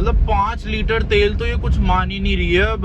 मतलब 5 लीटर तेल तो ये कुछ मान ही नहीं रही है। अब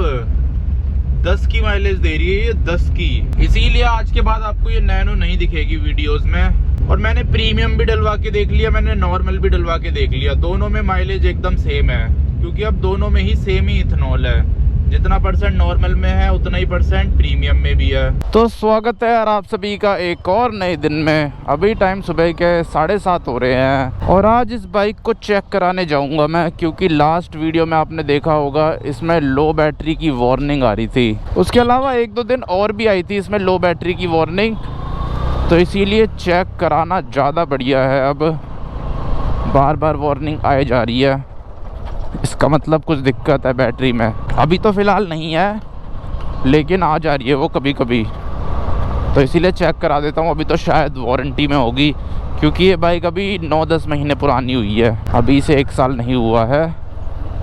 10 की माइलेज दे रही है ये, 10 की। इसीलिए आज के बाद आपको ये नैनो नहीं दिखेगी वीडियोस में। और मैंने प्रीमियम भी डलवा के देख लिया, मैंने नॉर्मल भी डलवा के देख लिया, दोनों में माइलेज एकदम सेम है। क्योंकि अब दोनों में ही सेम ही इथेनॉल है, जितना परसेंट नॉर्मल में है उतना ही परसेंट प्रीमियम में भी है। तो स्वागत है यार आप सभी का एक और नए दिन में। अभी टाइम सुबह के 7:30 हो रहे हैं और आज इस बाइक को चेक कराने जाऊंगा मैं, क्योंकि लास्ट वीडियो में आपने देखा होगा इसमें लो बैटरी की वार्निंग आ रही थी। उसके अलावा 1-2 दिन और भी आई थी इसमें लो बैटरी की वार्निंग, तो इसीलिए चेक कराना ज़्यादा बढ़िया है। अब बार बार वार्निंग आए जा रही है, इसका मतलब कुछ दिक्कत है बैटरी में। अभी तो फ़िलहाल नहीं है, लेकिन आ जा रही है वो कभी कभी, तो इसीलिए चेक करा देता हूँ। अभी तो शायद वारंटी में होगी, क्योंकि ये बाइक अभी 9-10 महीने पुरानी हुई है, अभी इसे 1 साल नहीं हुआ है,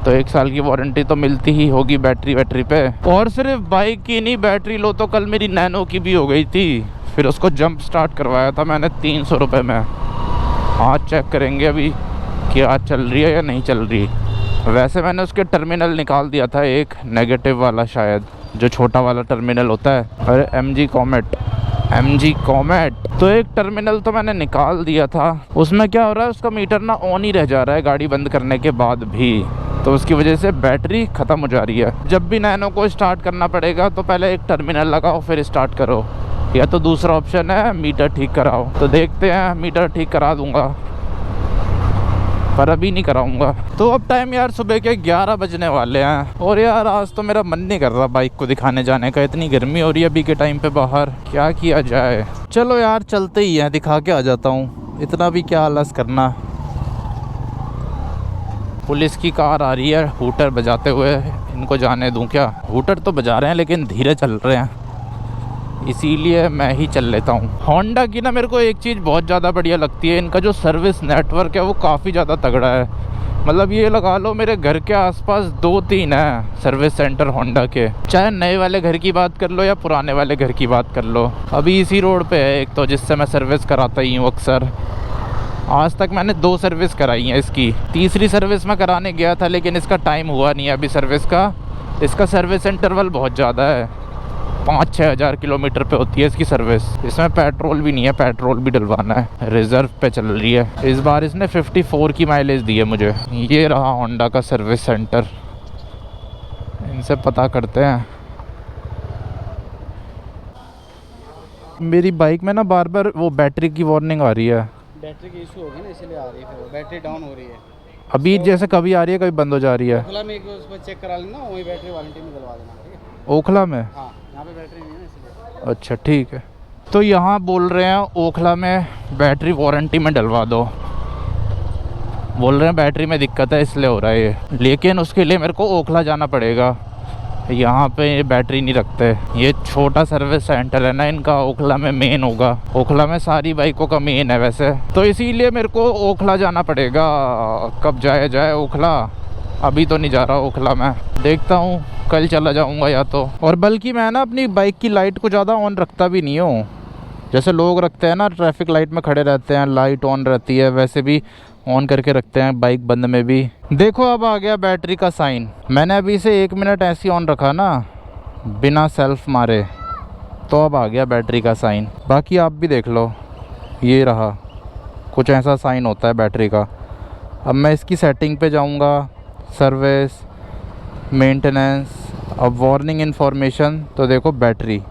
तो 1 साल की वारंटी तो मिलती ही होगी बैटरी पे। और सिर्फ बाइक की नहीं, बैटरी लो तो कल मेरी नैनो की भी हो गई थी, फिर उसको जंप स्टार्ट करवाया था मैंने 300 रुपये में। आज चेक करेंगे अभी क्या चल रही है या नहीं चल रही। वैसे मैंने उसके टर्मिनल निकाल दिया था, एक नेगेटिव वाला, शायद जो छोटा वाला टर्मिनल होता है। अरे MG कॉमेट, तो एक टर्मिनल तो मैंने निकाल दिया था। उसमें क्या हो रहा है, उसका मीटर ना ऑन ही रह जा रहा है गाड़ी बंद करने के बाद भी, तो उसकी वजह से बैटरी ख़त्म हो जा रही है। जब भी नैनो को स्टार्ट करना पड़ेगा तो पहले एक टर्मिनल लगाओ फिर स्टार्ट करो, या तो दूसरा ऑप्शन है मीटर ठीक कराओ। तो देखते हैं, मीटर ठीक करा दूंगा पर अभी नहीं कराऊंगा। तो अब टाइम यार सुबह के 11 बजने वाले हैं और यार आज तो मेरा मन नहीं कर रहा बाइक को दिखाने जाने का, इतनी गर्मी हो रही है अभी के टाइम पे बाहर, क्या किया जाए। चलो यार चलते ही हैं, दिखा के आ जाता हूँ, इतना भी क्या आलस करना। पुलिस की कार आ रही है हूटर बजाते हुए, इनको जाने दूं क्या? हूटर तो बजा रहे हैं लेकिन धीरे चल रहे हैं, इसीलिए मैं ही चल लेता हूँ। होंडा की ना मेरे को एक चीज़ बहुत ज़्यादा बढ़िया लगती है, इनका जो सर्विस नेटवर्क है वो काफ़ी ज़्यादा तगड़ा है। मतलब ये लगा लो मेरे घर के आसपास 2-3 है सर्विस सेंटर होंडा के, चाहे नए वाले घर की बात कर लो या पुराने वाले घर की बात कर लो। अभी इसी रोड पे है एक तो, जिससे मैं सर्विस कराता ही हूँ अक्सर। आज तक मैंने 2 सर्विस कराई हैं इसकी, तीसरी सर्विस मैं कराने गया था लेकिन इसका टाइम हुआ नहीं है अभी सर्विस का। इसका सर्विस इंटरवल बहुत ज़्यादा है, 5-6 हज़ार किलोमीटर पे होती है इसकी सर्विस। इसमें पेट्रोल भी नहीं है, पेट्रोल भी डलवाना है, रिजर्व पे चल रही है। इस बार इसने 54 की माइलेज दी है मुझे। ये रहा होंडा का सर्विस सेंटर, इनसे पता करते हैं। मेरी बाइक में ना बार बार वो बैटरी की वार्निंग आ रही है, बैटरी की इशू होगी ना, इसलिए आ रही है, फिर बैटरी डाउन हो रही है। अभी जैसे कभी आ रही है कभी बंद हो जा रही है। ओखला में एक बार उसमें चेक करा लेना, वही बैटरी वारंटी में डलवा देना, ठीक है? ओखला में? हाँ, यहाँ पे बैटरी नहीं है इसलिए। अच्छा ठीक है। तो यहाँ बोल रहे हैं ओखला में बैटरी वारंटी में डलवा दो, बोल रहे हैं बैटरी में दिक्कत है इसलिए हो रहा है ये, लेकिन उसके लिए मेरे को ओखला जाना पड़ेगा, यहाँ पे ये बैटरी नहीं रखते। ये छोटा सर्विस सेंटर है ना इनका, ओखला में मेन होगा, ओखला में सारी बाइकों का मेन है वैसे, तो इसीलिए मेरे को ओखला जाना पड़ेगा। कब जाया जाए ओखला, अभी तो नहीं जा रहा ओखला मैं, देखता हूँ कल चला जाऊँगा या तो। और बल्कि मैं ना अपनी बाइक की लाइट को ज़्यादा ऑन रखता भी नहीं हूँ, जैसे लोग रखते हैं ना, ट्रैफिक लाइट में खड़े रहते हैं लाइट ऑन रहती है, वैसे भी ऑन करके रखते हैं बाइक बंद में भी। देखो अब आ गया बैटरी का साइन, मैंने अभी इसे 1 मिनट ऐसे ऑन रखा ना बिना सेल्फ मारे, तो अब आ गया बैटरी का साइन। बाकी आप भी देख लो, ये रहा, कुछ ऐसा साइन होता है बैटरी का। अब मैं इसकी सेटिंग पे जाऊंगा, सर्विस, मेंटेनेंस, अब वार्निंग इन्फॉर्मेशन, तो देखो बैटरी,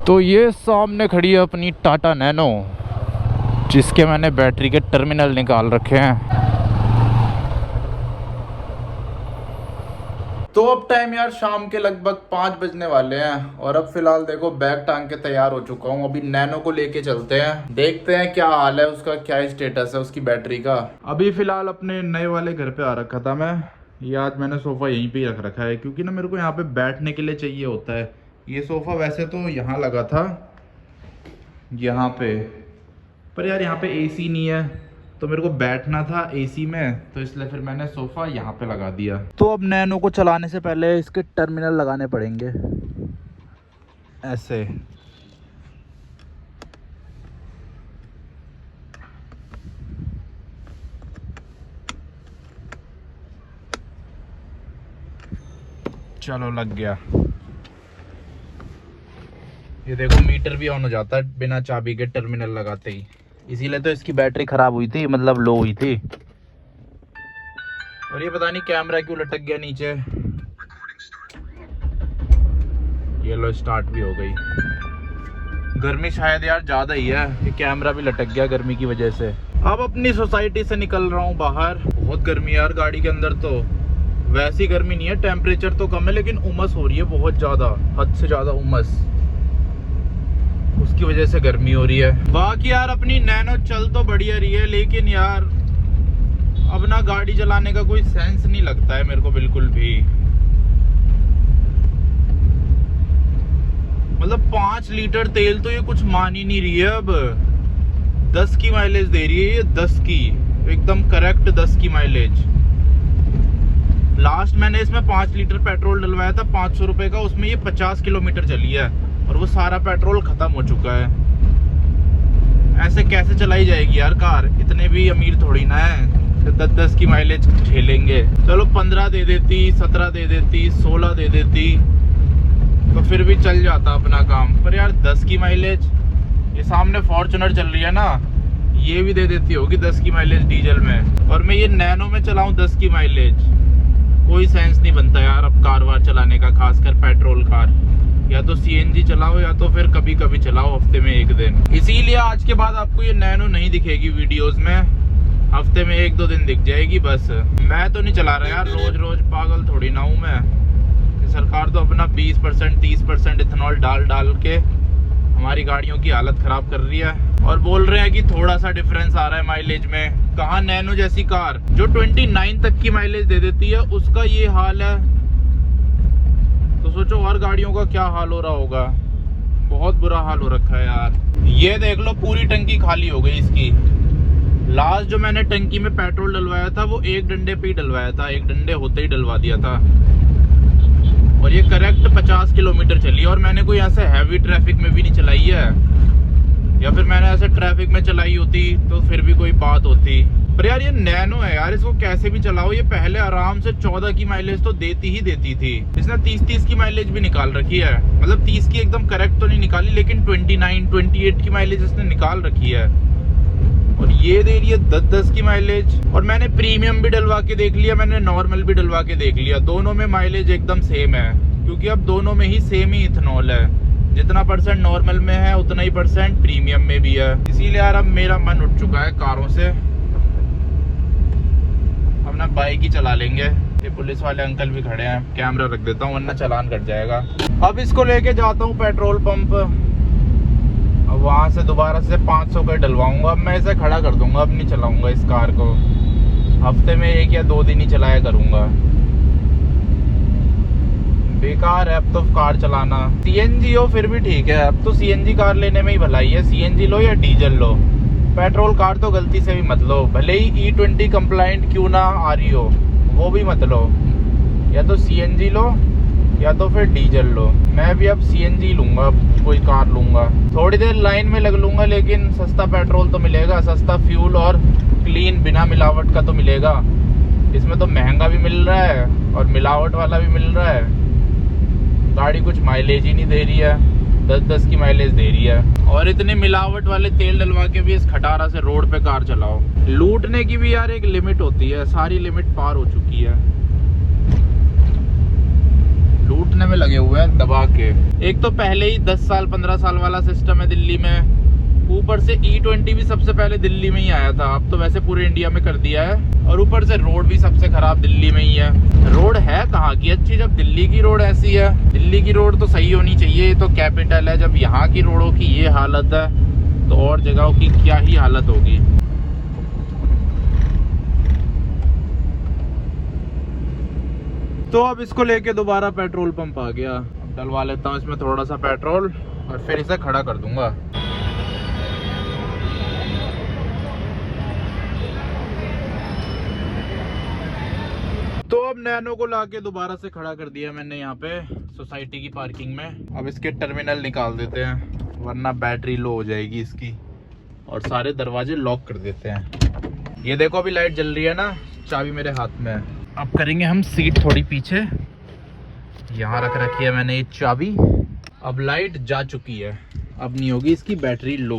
तो ये सामने खड़ी है अपनी टाटा नैनो, जिसके मैंने बैटरी के टर्मिनल निकाल रखे हैं। तो अब टाइम यार शाम के लगभग 5 बजने वाले हैं और अब फिलहाल देखो बैग टांग के तैयार हो चुका हूँ। अभी नैनो को लेके चलते हैं, देखते हैं क्या हाल है उसका, क्या स्टेटस है उसकी बैटरी का। अभी फिलहाल अपने नए वाले घर पे आ रखा था मैं, ये आज मैंने सोफ़ा यहीं पे ही रख रखा है, क्योंकि ना मेरे को यहाँ पे बैठने के लिए चाहिए होता है। ये सोफ़ा वैसे तो यहाँ लगा था, यहाँ पे, पर यार यहाँ पे एसी नहीं है, तो मेरे को बैठना था एसी में, तो इसलिए फिर मैंने सोफ़ा यहाँ पे लगा दिया। तो अब नैनो को चलाने से पहले इसके टर्मिनल लगाने पड़ेंगे ऐसे। चलो लग गया। ये देखो मीटर भी ऑन हो जाता है बिना चाबी के टर्मिनल लगाते ही। इसीलिए तो इसकी बैटरी खराब हुई थी, मतलब लो हुई थी। और ये पता नहीं कैमरा क्यों लटक गया नीचे। ये लो स्टार्ट भी हो गई। गर्मी शायद यार ज्यादा ही है, ये कैमरा भी लटक गया गर्मी की वजह से। अब अपनी सोसाइटी से निकल रहा हूँ बाहर। बहुत गर्मी है यार गाड़ी के अंदर तो। वैसी गर्मी नहीं है, टेम्परेचर तो कम है लेकिन उमस हो रही है बहुत ज्यादा, हद से ज्यादा उमस। उसकी वजह से गर्मी हो रही है। बाकी यार अपनी नैनो चल तो बढ़िया रही है, लेकिन यार अब ना गाड़ी चलाने का कोई सेंस नहीं लगता है मेरे को बिल्कुल भी। मतलब 5 लीटर तेल तो ये कुछ मान ही नहीं रही है। अब 10 की माइलेज दे रही है ये, 10 की, एकदम करेक्ट 10 की माइलेज। लास्ट मैंने इसमें 5 लीटर पेट्रोल डलवाया था 500 रुपए का, उसमें ये 50 किलोमीटर चली है और वो सारा पेट्रोल खत्म हो चुका है। ऐसे कैसे चलाई जाएगी यार कार? इतने भी अमीर थोड़ी ना है 10-10 की माइलेज झेलेंगे। चलो 15 दे देती, 17 दे देती, 16 दे देती तो फिर भी चल जाता अपना काम। पर यार 10 की माइलेज, ये सामने फॉर्च्यूनर चल रही है ना, ये भी दे देती होगी 10 की माइलेज डीजल में, और मैं ये नैनो में चलाऊं 10 की माइलेज। कोई सेंस नहीं बनता यार अब कार वार चलाने का, खासकर पेट्रोल कार। या तो सीएनजी चलाओ या तो फिर कभी कभी चलाओ हफ्ते में 1 दिन। इसीलिए आज के बाद आपको ये नैनो नहीं दिखेगी वीडियोस में, हफ्ते में 1-2 दिन दिख जाएगी बस। मैं तो नहीं चला रहा यार रोज रोज, पागल थोड़ी ना हूँ मैं। सरकार तो अपना 20% 30% इथेनॉल डाल के हमारी गाड़ियों की हालत खराब कर रही है, और बोल रहे हैं कि थोड़ा सा डिफरेंस आ रहा है माइलेज में। कहाँ नैनो जैसी कार जो 29 तक की माइलेज दे देती है उसका ये हाल है, तो सोचो और गाड़ियों का क्या हाल हो रहा होगा। बहुत बुरा हाल हो रखा है यार। ये देख लो पूरी टंकी खाली हो गई इसकी। लास्ट जो मैंने टंकी में पेट्रोल डलवाया था वो 1 डंडे पे ही डलवाया था, 1 डंडे होते ही डलवा दिया था, और ये करेक्ट 50 किलोमीटर चली। और मैंने कोई ऐसे हैवी ट्रैफिक में भी नहीं चलाई है, या फिर मैंने ऐसे ट्रैफिक में चलाई होती तो फिर भी कोई बात होती। पर यार ये नैनो है यार, इसको कैसे भी चलाओ। ये पहले आराम से 14 की माइलेज तो देती ही देती थी, इसने 30 की माइलेज भी निकाल रखी है। मतलब 30 की एकदम करेक्ट तो नहीं निकाली, लेकिन 29 28 की माइलेज इसने निकाल रखी है, और ये दे रही है 10 की माइलेज। और मैंने प्रीमियम भी डलवा के देख लिया, मैंने नॉर्मल भी डलवा के देख लिया, दोनों में माइलेज एकदम सेम है, क्योंकि अब दोनों में ही सेम ही इथेनॉल है। जितना % नॉर्मल में है उतना ही % प्रीमियम में भी है। इसीलिए यार अब मेरा मन उठ चुका है कारों से, अब ना बाइक ही चला लेंगे। ये पुलिस वाले अंकल भी खड़े हैं, कैमरा रख देता हूँ वरना चालान कट जाएगा। अब इसको लेके जाता हूँ पेट्रोल पंप, अब वहाँ से दोबारा से 500 का डलवाऊंगा। अब मैं इसे खड़ा कर दूंगा, अब नहीं चलाऊंगा इस कार को, हफ्ते में 1 या 2 दिन ही चलाया करूंगा। बेकार है अब तो कार चलाना। सीएनजी हो फिर भी ठीक है, अब तो सीएनजी कार लेने में ही भलाई है। सीएनजी लो या डीजल लो, पेट्रोल कार तो गलती से भी मत लो, भले ही E20 कंप्लाइंट क्यों ना आ रही हो, वो भी मत लो। या तो सीएनजी लो या तो फिर डीजल लो। मैं भी अब सीएनजी लूंगा, कोई कार लूंगा। थोड़ी देर लाइन में लग लूंगा, लेकिन सस्ता पेट्रोल तो मिलेगा, सस्ता फ्यूल और क्लीन बिना मिलावट का तो मिलेगा। इसमें तो महंगा भी मिल रहा है और मिलावट वाला भी मिल रहा है। गाड़ी कुछ माइलेज ही नहीं दे रही है, 10 की माइलेज दे रही है। और इतने मिलावट वाले तेल डलवा के भी इस खटारा से रोड पे कार चलाओ। लूटने की भी यार एक लिमिट होती है, सारी लिमिट पार हो चुकी है। लूटने में लगे हुए हैं दबा के। एक तो पहले ही 10 साल 15 साल वाला सिस्टम है दिल्ली में, ऊपर से E20 भी सबसे पहले दिल्ली में ही आया था, अब तो वैसे पूरे इंडिया में कर दिया है। और ऊपर से रोड भी सबसे खराब दिल्ली में ही है। रोड है कहाँ की अच्छी जब दिल्ली की रोड ऐसी है? दिल्ली की रोड तो सही होनी चाहिए, ये तो कैपिटल है। जब यहाँ की रोडों की ये हालत है तो और जगहों की क्या ही हालत होगी। तो अब इसको लेके दोबारा पेट्रोल पंप आ गया, अब डलवा लेता हूँ इसमें थोड़ा सा पेट्रोल और फिर इसे खड़ा कर दूंगा। तो अब नैनो को लाके दोबारा से खड़ा कर दिया मैंने यहाँ पे सोसाइटी की पार्किंग में। अब इसके टर्मिनल निकाल देते हैं वरना बैटरी लो हो जाएगी इसकी, और सारे दरवाजे लॉक कर देते हैं। ये देखो अभी लाइट जल रही है ना, चाबी मेरे हाथ में है। अब करेंगे हम सीट थोड़ी पीछे, यहाँ रख रखी है मैंने ये चाबी। अब लाइट जा चुकी है, अब नहीं होगी इसकी बैटरी लो।